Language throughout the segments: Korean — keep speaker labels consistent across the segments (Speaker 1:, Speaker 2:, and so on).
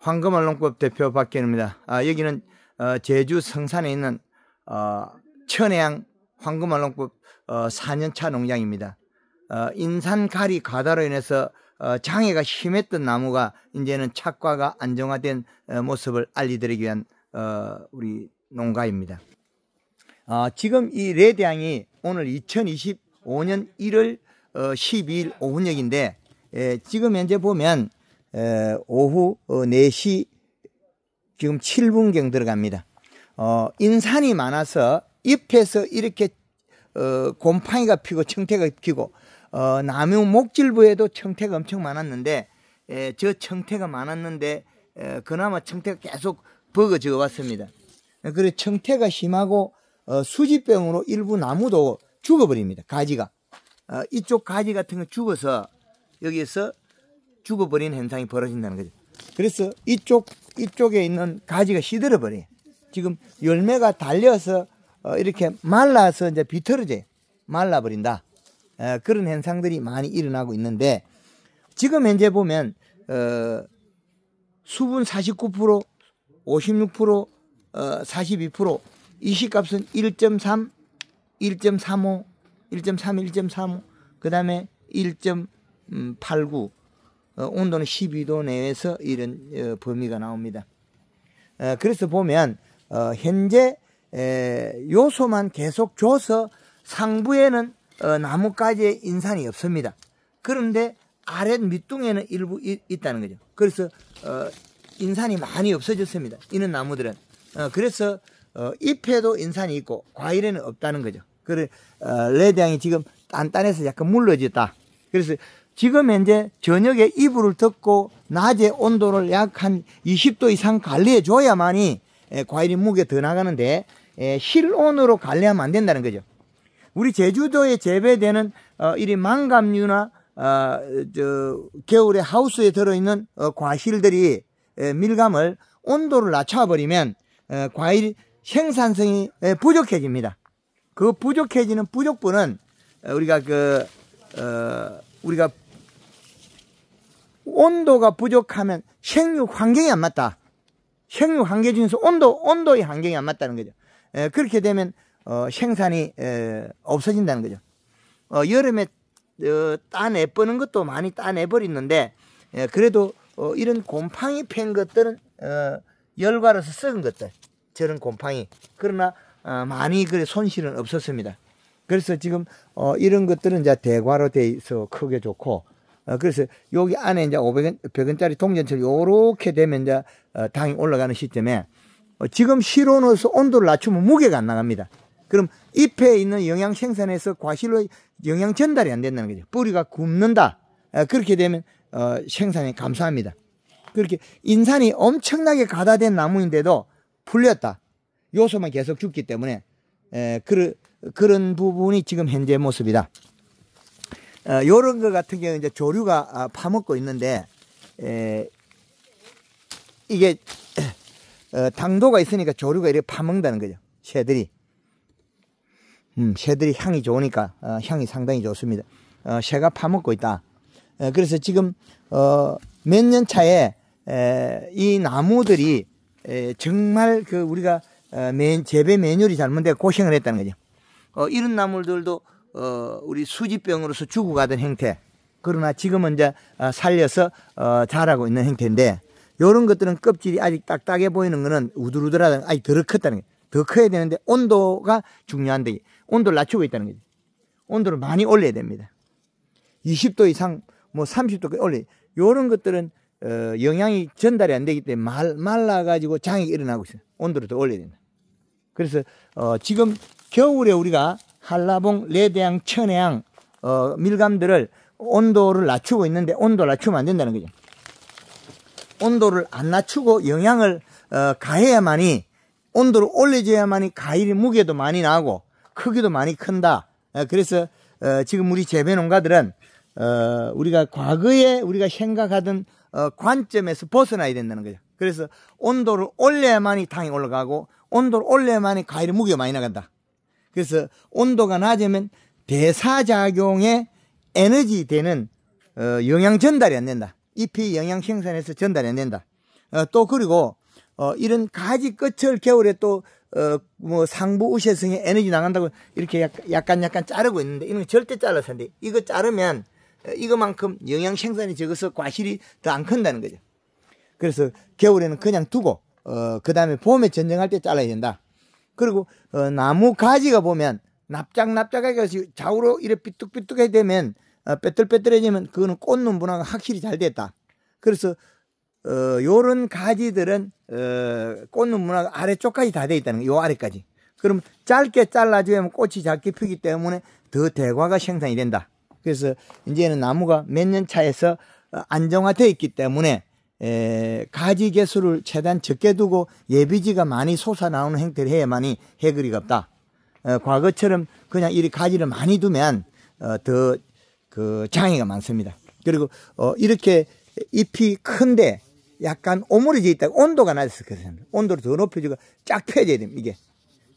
Speaker 1: 황금알롱법 대표 박현우입니다. 여기는 제주 성산에 있는 천혜향 황금알롱법 4년차 농장입니다. 인산가리 과다로 인해서 장애가 심했던 나무가 이제는 착과가 안정화된 모습을 알려드리기 위한 우리 농가입니다. 지금 이 레드향이 오늘 2025년 1월 12일 오후역인데 지금 현재 보면 오후 4시 지금 7분경 들어갑니다. 인산이 많아서 잎에서 이렇게 곰팡이가 피고 청태가 피고 나무 목질부에도 청태가 엄청 많았는데 저 청태가 많았는데 그나마 청태가 계속 버거져 왔습니다. 그래서 청태가 심하고 수지병으로 일부 나무도 죽어버립니다. 가지가 이쪽 가지 같은 거 죽어서 여기에서 죽어버리는 현상이 벌어진다는 거죠. 그래서 이쪽에 있는 가지가 시들어 버려요. 지금 열매가 달려서 이렇게 말라서 이제 비틀어져요. 말라버린다. 그런 현상들이 많이 일어나고 있는데 지금 현재 보면 수분 49%, 56%, 42%, 이식값은 1.3, 1.35, 1.3, 1.35, 그 다음에 1.89, 온도는 12도 내에서 이런 범위가 나옵니다. 그래서 보면 현재 요소만 계속 줘서 상부에는 나뭇가지에 인산이 없습니다. 그런데 아래 밑둥에는 일부 있다는 거죠. 그래서 인산이 많이 없어졌습니다. 이런 나무들은. 그래서 잎에도 인산이 있고 과일에는 없다는 거죠. 그래 레드향이 지금 단단해서 약간 물러졌다. 그래서 지금 현재 저녁에 이불을 덮고 낮에 온도를 약 한 20도 이상 관리해 줘야만이 과일이 무게 더 나가는데 실온으로 관리하면 안 된다는 거죠. 우리 제주도에 재배되는 이리 망감류나 겨울에 하우스에 들어있는 과실들이 밀감을 온도를 낮춰버리면 과일 생산성이 부족해집니다. 그 부족해지는 부족분은 우리가 온도가 부족하면 생육 환경이 안 맞다. 생육 환경 중에서 온도의 환경이 안 맞다는 거죠. 그렇게 되면 생산이 없어진다는 거죠. 여름에 따내버는 것도 많이 따내버리는데 그래도 이런 곰팡이 팬 것들은 열과로서 썩은 것들, 저런 곰팡이, 그러나 많이 그래 손실은 없었습니다. 그래서 지금 이런 것들은 이제 대과로 돼 있어 크게 좋고, 그래서 여기 안에 이제 100원짜리 동전처럼 요렇게 되면 이제 당이 올라가는 시점에 지금 실온으로서 온도를 낮추면 무게가 안 나갑니다. 그럼 잎에 있는 영양 생산에서 과실로 영양 전달이 안 된다는 거죠. 뿌리가 굽는다. 그렇게 되면 생산이 감소합니다. 그렇게 인산이 엄청나게 가다된 나무인데도 풀렸다. 요소만 계속 죽기 때문에 그런 부분이 지금 현재 모습이다. 요런 거 같은 경우 이제 조류가 파먹고 있는데 이게 당도가 있으니까 조류가 이렇게 파먹는다는 거죠. 새들이 향이 좋으니까 향이 상당히 좋습니다. 새가 파먹고 있다. 그래서 지금 몇 년 차에 이 나무들이 정말 우리가 재배 매뉴얼이 잘못되어 고생을 했다는 거죠. 이런 나무들도 우리 수지병으로서 죽어가던 형태, 그러나 지금은 이제 살려서 자라고 있는 형태인데, 요런 것들은 껍질이 아직 딱딱해 보이는 거는 우들우들하다, 아직 덜 컸다는 거예요. 더 커야 되는데 온도가 중요한데 온도를 낮추고 있다는 거죠. 온도를 많이 올려야 됩니다. 20도 이상 뭐 30도까지 올려야. 요런 것들은 영양이 전달이 안 되기 때문에 말라가지고 장이 일어나고 있어요. 온도를 더 올려야 된다. 그래서 지금 겨울에 우리가 한라봉, 레드향, 천혜향 밀감들을 온도를 낮추고 있는데 온도를 낮추면 안 된다는 거죠. 온도를 안 낮추고 영양을 가해야만이, 온도를 올려줘야만이 과일의 무게도 많이 나고 크기도 많이 큰다. 그래서 지금 우리 재배농가들은 우리가 과거에 우리가 생각하던 관점에서 벗어나야 된다는 거죠. 그래서 온도를 올려야만이 당이 올라가고 온도를 올려야만이 과일의 무게가 많이 나간다. 그래서 온도가 낮으면 대사작용에 에너지 되는 영양 전달이 안 된다. 잎이 영양 생산해서 전달이 안 된다. 또 그리고 이런 가지 끝을 겨울에 또 뭐 상부 우세성에 에너지 나간다고 이렇게 약간 자르고 있는데 이런 거 절대 잘라서 안 돼. 이거 자르면 이거만큼 영양 생산이 적어서 과실이 더 안 큰다는 거죠. 그래서 겨울에는 그냥 두고 그 다음에 봄에 전쟁할 때 잘라야 된다. 그리고 나무 가지가 보면 납작하게 좌우로 이렇게 삐뚤삐뚤하게 되면 빼뚤빼뚤해지면 그거는 꽃눈 분화가 확실히 잘 됐다. 그래서 요런 가지들은 꽃눈 분화가 아래쪽까지 다 돼 있다는 거예요. 요 아래까지. 그럼 짧게 잘라주면 꽃이 작게 피기 때문에 더 대과가 생산이 된다. 그래서 이제는 나무가 몇 년 차에서 안정화되어 있기 때문에 가지 개수를 최대한 적게 두고 예비지가 많이 솟아나오는 행태를 해야만이 해거리가 없다. 과거처럼 그냥 이리 가지를 많이 두면 더 그 장애가 많습니다. 그리고 이렇게 잎이 큰데 약간 오므려져 있다. 온도가 낮아서 그렇습니다. 온도를 더 높여주고 쫙 펴져야 됩니다. 이게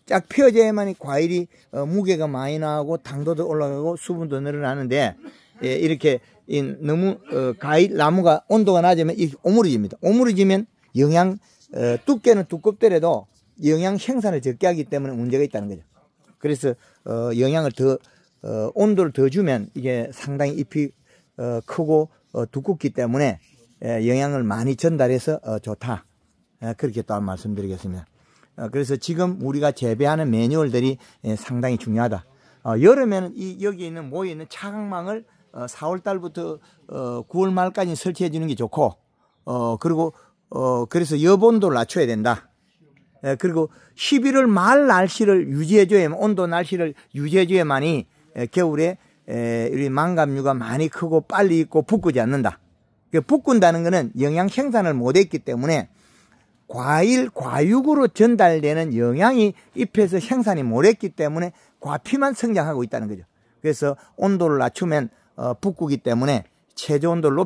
Speaker 1: 쫙 펴져야만이 과일이 무게가 많이 나오고 당도도 올라가고 수분도 늘어나는데 이렇게 너무 과일 나무가 온도가 낮으면 이렇게 오므려집니다. 오므려지면 영양 두께는 두껍더라도 영양 생산을 적게 하기 때문에 문제가 있다는 거죠. 그래서 영양을 더 온도를 더 주면 이게 상당히 잎이 크고 두껍기 때문에 영양을 많이 전달해서 좋다. 그렇게 또 말씀드리겠습니다. 그래서 지금 우리가 재배하는 매뉴얼들이 상당히 중요하다. 여름에는 여기 있는 모여 있는 차광망을 4월 달부터 9월 말까지 설치해 주는 게 좋고, 그리고 그래서 여본도를 낮춰야 된다. 그리고 11월 말 날씨를 유지해줘야, 온도 날씨를 유지해줘야만이 겨울에 우리 망감류가 많이 크고 빨리 익고 붓지 않는다. 붓는다는 것은 영양 생산을 못했기 때문에 과일, 과육으로 전달되는 영양이 잎에서 생산이 못했기 때문에 과피만 성장하고 있다는 거죠. 그래서 온도를 낮추면 붓기 때문에 최저 온도를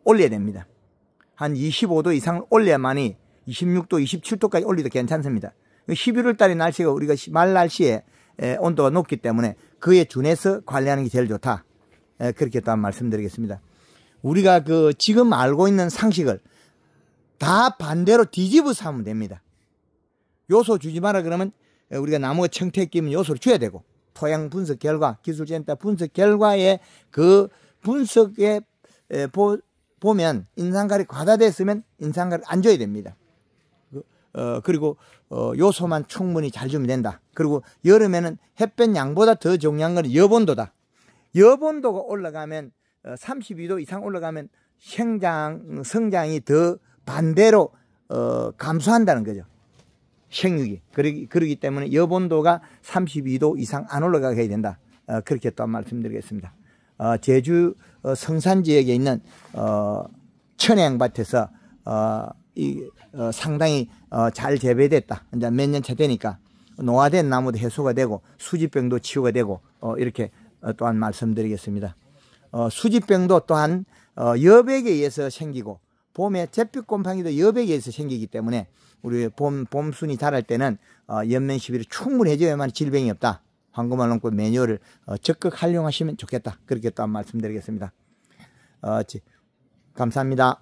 Speaker 1: 올려야 됩니다. 한 25도 이상 올려야만이 26도, 27도까지 올려도 괜찮습니다. 11월 달의 날씨가 우리가 말 날씨에 온도가 높기 때문에 그에 준해서 관리하는 게 제일 좋다. 그렇게 또 말씀드리겠습니다. 우리가 지금 알고 있는 상식을 다 반대로 뒤집어서 하면 됩니다. 요소 주지 마라 그러면 우리가 나무가 청태에 끼면 요소를 줘야 되고, 토양 분석 결과, 기술센터 분석 결과에 그 분석에 보면 인산가리 과다됐으면 인산가리 안 줘야 됩니다. 그리고 요소만 충분히 잘 주면 된다. 그리고 여름에는 햇볕 양보다 더 중요한 건 여본도다. 여본도가 올라가면 32도 이상 올라가면 성장이 더 반대로 감소한다는 거죠. 생육이. 그러기 때문에 여본도가 32도 이상 안 올라가게 해야 된다. 그렇게 또 말씀드리겠습니다. 제주 성산 지역에 있는 천혜향밭에서 상당히 잘 재배됐다. 이제 몇 년 차 되니까 노화된 나무도 해소가 되고 수지병도 치유가 되고 이렇게 또한 말씀드리겠습니다. 수지병도 또한 여백에 의해서 생기고 봄에 잿빛곰팡이도 여백에 의해서 생기기 때문에 우리 봄순이 자랄 때는 연면 시비를 충분히 해줘야만 질병이 없다. 황금알롱꽃 매뉴얼을 적극 활용하시면 좋겠다. 그렇게 또 한 말씀드리겠습니다. 감사합니다.